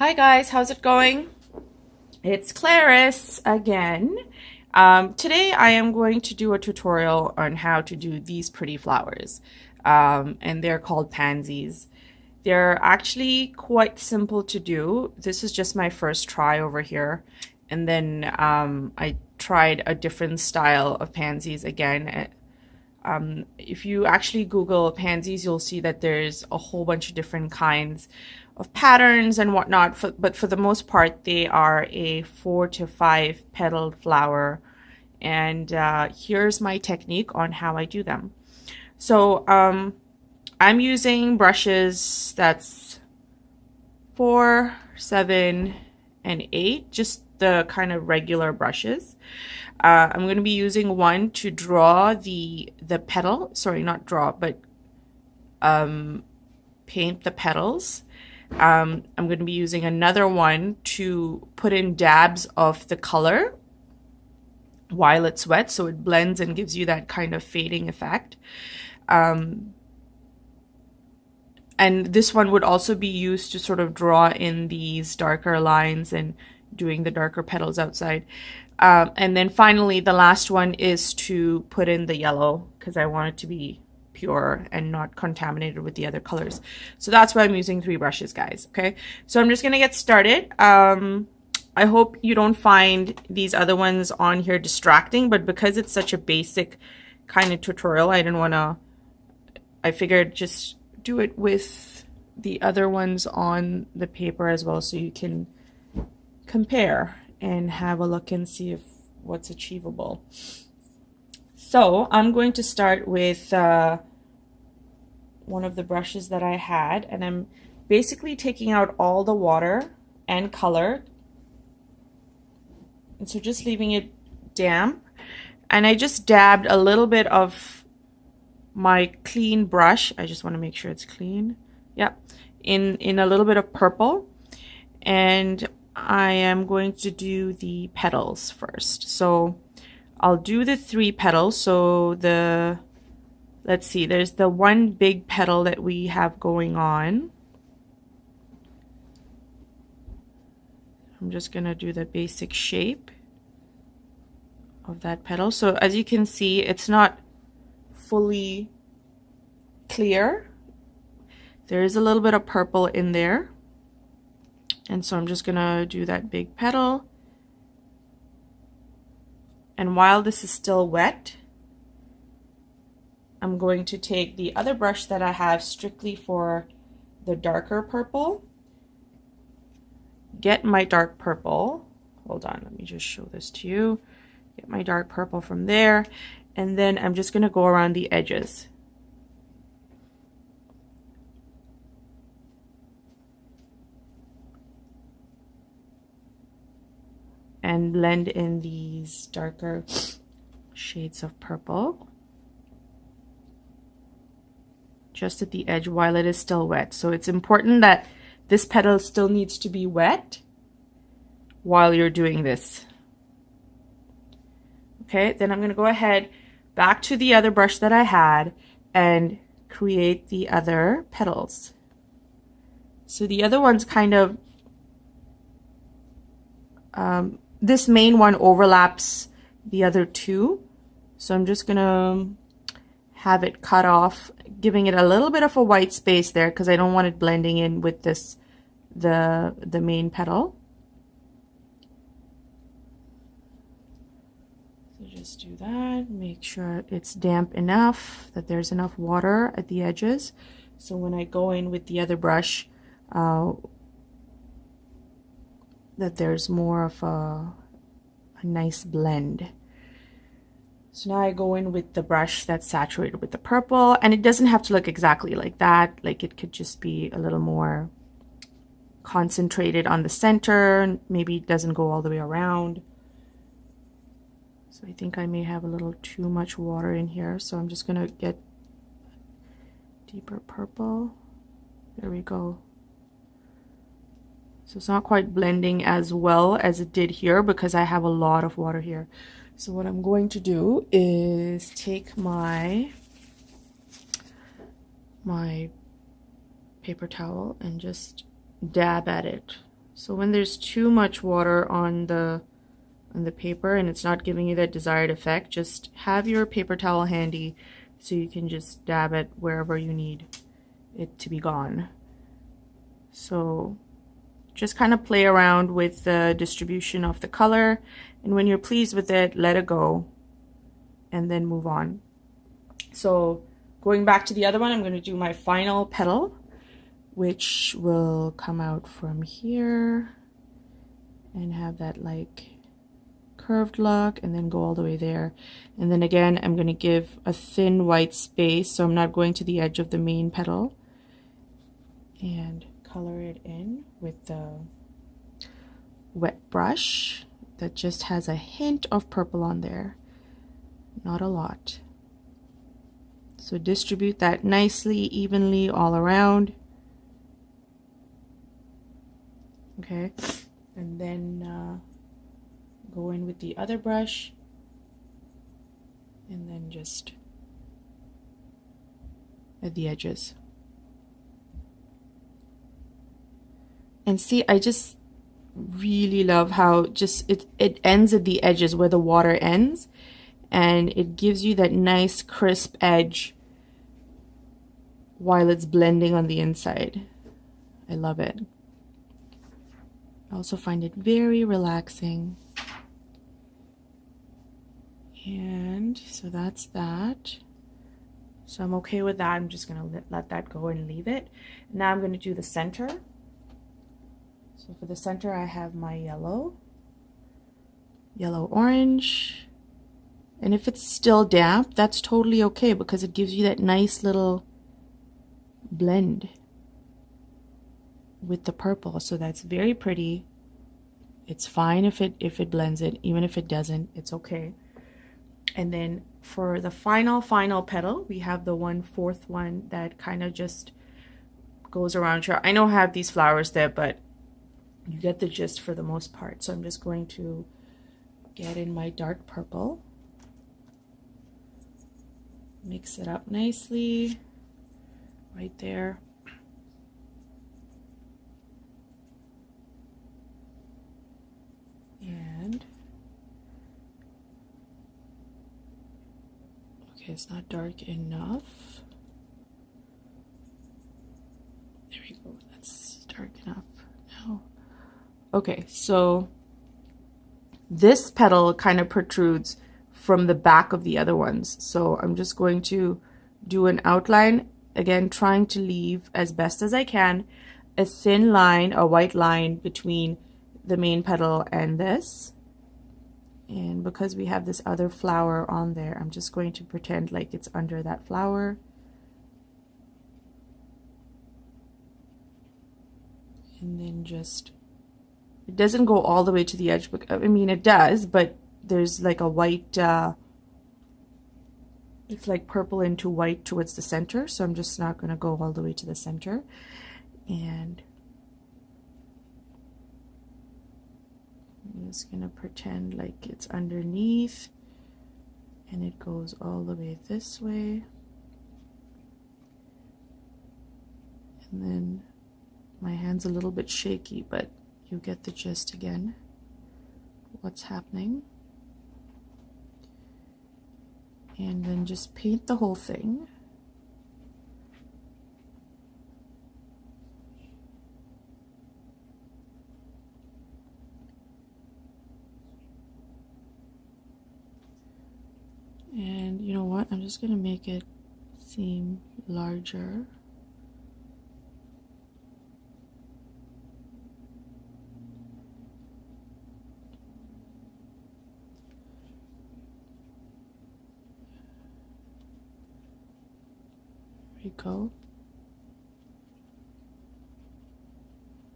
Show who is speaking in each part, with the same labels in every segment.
Speaker 1: Hi guys, how's it going? It's Clarice again. Today I am going to do a tutorial on how to do these pretty flowers, and they're called pansies. They're actually quite simple to do. This is just my first try over here, and then I tried a different style of pansies again. If you actually Google pansies, you'll see that there's a whole bunch of different kinds of patterns and whatnot. But for the most part, they are a 4 to 5 petaled flower. And here's my technique on how I do them. So I'm using brushes that's 4, 7, and 8, just the kind of regular brushes. I'm going to be using one to draw the petal, sorry, not draw, but paint the petals. I'm going to be using another one to put in dabs of the color while it's wet, so it blends and gives you that kind of fading effect. And this one would also be used to sort of draw in these darker lines and doing the darker petals outside. And then finally, the last one is to put in the yellow because I want it to be pure and not contaminated with the other colors. So that's why I'm using 3 brushes, guys. Okay, so I'm just gonna get started. I hope you don't find these other ones on here distracting, but because it's such a basic kind of tutorial, I figured just do it with the other ones on the paper as well, so you can compare and have a look and see if what's achievable. So I'm going to start with one of the brushes that I had, and I'm basically taking out all the water and color, and so just leaving it damp. And I just dabbed a little bit of my clean brush, I just want to make sure it's clean, yep, in a little bit of purple, and I am going to do the petals first. So I'll do the 3 petals. So let's see, there's the one big petal that we have going on. I'm just gonna do the basic shape of that petal. So as you can see, it's not fully clear. There is a little bit of purple in there. And so I'm just gonna do that big petal. And while this is still wet, I'm going to take the other brush that I have strictly for the darker purple. Get my dark purple. Hold on, let me just show this to you. Get my dark purple from there. And then I'm just gonna go around the edges. And blend in these darker shades of purple just at the edge while it is still wet. So it's important that this petal still needs to be wet while you're doing this. Okay, then I'm going to go ahead back to the other brush that I had and create the other petals. So the other one's kind of this main one overlaps the other 2, so I'm just gonna have it cut off, giving it a little bit of a white space there because I don't want it blending in with this the main petal. So just do that, make sure it's damp enough, that there's enough water at the edges, so when I go in with the other brush, that there's more of a nice blend. So now I go in with the brush that's saturated with the purple, and it doesn't have to look exactly like that. Like, it could just be a little more concentrated on the center. Maybe it doesn't go all the way around. So I think I may have a little too much water in here. So I'm just gonna get deeper purple. There we go. So it's not quite blending as well as it did here because I have a lot of water here. So what I'm going to do is take my paper towel and just dab at it. So when there's too much water on the paper and it's not giving you that desired effect, just have your paper towel handy so you can just dab it wherever you need it to be gone. So just kind of play around with the distribution of the color, and when you're pleased with it, let it go and then move on. So going back to the other one, I'm going to do my final petal, which will come out from here and have that like curved look and then go all the way there. And then again, I'm going to give a thin white space, so I'm not going to the edge of the main petal, and color it in with the wet brush that just has a hint of purple on there, not a lot. So distribute that nicely, evenly all around. Okay, and then go in with the other brush and then just at the edges. And see, I just really love how just it ends at the edges where the water ends, and it gives you that nice crisp edge while it's blending on the inside. I love it. I also find it very relaxing. And so that's that. So I'm okay with that. I'm just gonna let that go and leave it. Now I'm gonna do the center. So for the center, I have my yellow, orange, and if it's still damp, that's totally okay because it gives you that nice little blend with the purple. So that's very pretty. It's fine if it blends it, even if it doesn't, it's okay. And then for the final petal, we have the 1/4 one that kind of just goes around here. I know I have these flowers there, but you get the gist for the most part. So I'm just going to get in my dark purple, mix it up nicely right there. And okay, it's not dark enough. There we go, that's dark enough now. Okay, so this petal kind of protrudes from the back of the other ones. So I'm just going to do an outline, again, trying to leave as best as I can a thin line, a white line between the main petal and this. And because we have this other flower on there, I'm just going to pretend like it's under that flower. And then just, it doesn't go all the way to the edge, I mean it does, but there's like a white, it's like purple into white towards the center, so I'm just not going to go all the way to the center. And I'm just going to pretend like it's underneath, and it goes all the way this way. And then my hand's a little bit shaky, but you get the gist again, what's happening. And then just paint the whole thing. And you know what? I'm just going to make it seem larger. There we go.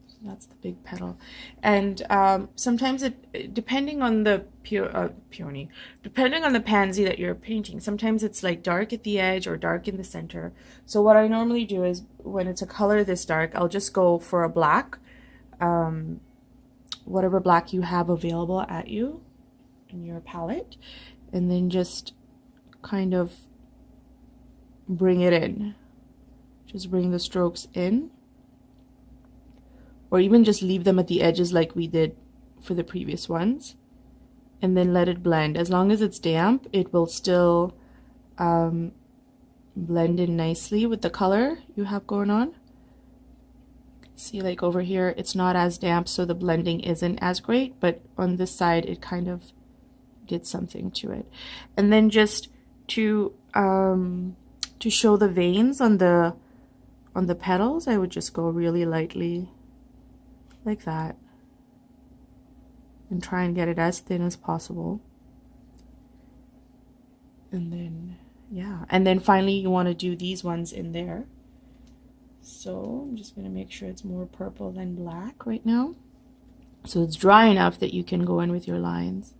Speaker 1: So that's the big petal. And sometimes it, depending on the peony, depending on the pansy that you're painting, sometimes it's like dark at the edge or dark in the center. So what I normally do is when it's a color this dark, I'll just go for a black, whatever black you have available at you in your palette, and then just kind of bring it in. Just bring the strokes in. or even just leave them at the edges like we did for the previous ones, and then let it blend. As long as it's damp, it will still blend in nicely with the color you have going on. See, like over here, it's not as damp, so the blending isn't as great, but on this side, it kind of did something to it. And then just to show the veins on the petals, I would just go really lightly like that and try and get it as thin as possible. And then, yeah, and then finally you want to do these ones in there. So I'm just going to make sure it's more purple than black right now, so it's dry enough that you can go in with your lines.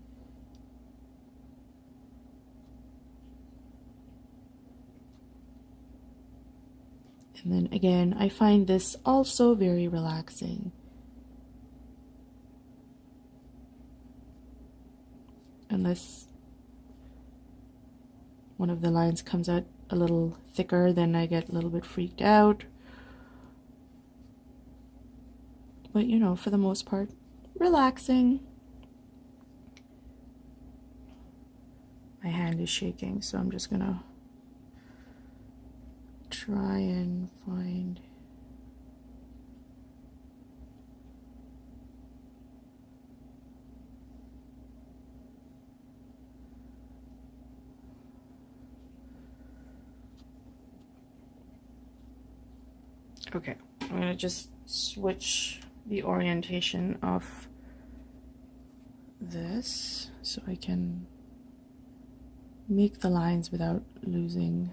Speaker 1: And then again, I find this also very relaxing. Unless one of the lines comes out a little thicker, then I get a little bit freaked out. But you know, for the most part, relaxing. My hand is shaking, so I'm just gonna try and find okay, I'm gonna just switch the orientation of this so I can make the lines without losing.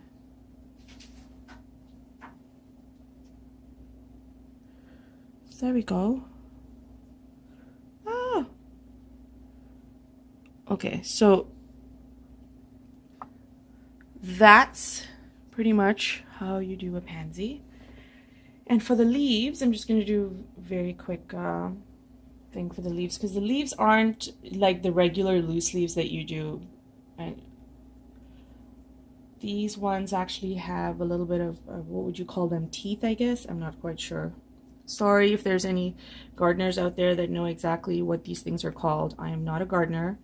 Speaker 1: There we go. Ah. Okay, so that's pretty much how you do a pansy. And for the leaves, I'm just going to do a very quick thing for the leaves, because the leaves aren't like the regular loose leaves that you do. And these ones actually have a little bit of, what would you call them, teeth, I guess? I'm not quite sure. Sorry if there's any gardeners out there that know exactly what these things are called. I am not a gardener.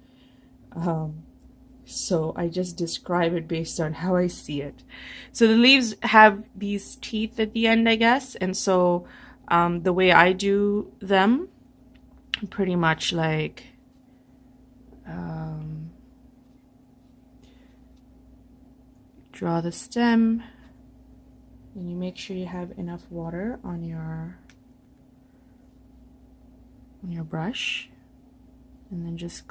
Speaker 1: So I just describe it based on how I see it. So the leaves have these teeth at the end, I guess. And so the way I do them, pretty much like draw the stem, and you make sure you have enough water on your brush, and then just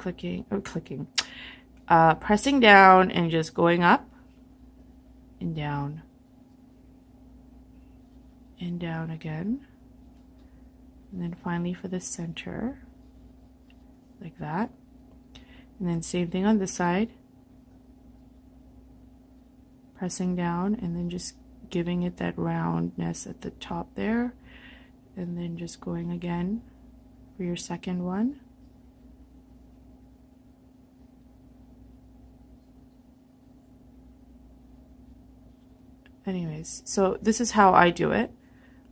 Speaker 1: pressing down and just going up and down again, and then finally for the center like that, and then same thing on this side, pressing down and then just giving it that roundness at the top there, and then just going again for your second one. Anyways, so this is how I do it.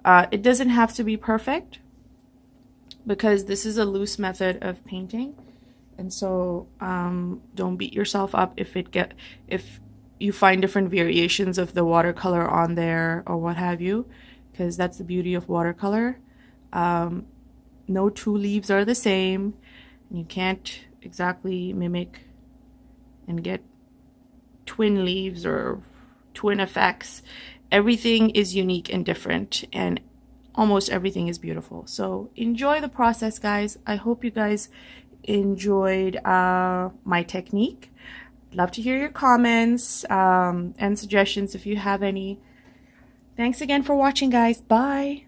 Speaker 1: It doesn't have to be perfect, because this is a loose method of painting, and so don't beat yourself up if you find different variations of the watercolor on there or what have you, because that's the beauty of watercolor. No two leaves are the same, and you can't exactly mimic and get twin leaves or twin effects. Everything is unique and different, and almost everything is beautiful. So enjoy the process, guys. I hope you guys enjoyed my technique. Love to hear your comments and suggestions if you have any. Thanks again for watching, guys. Bye.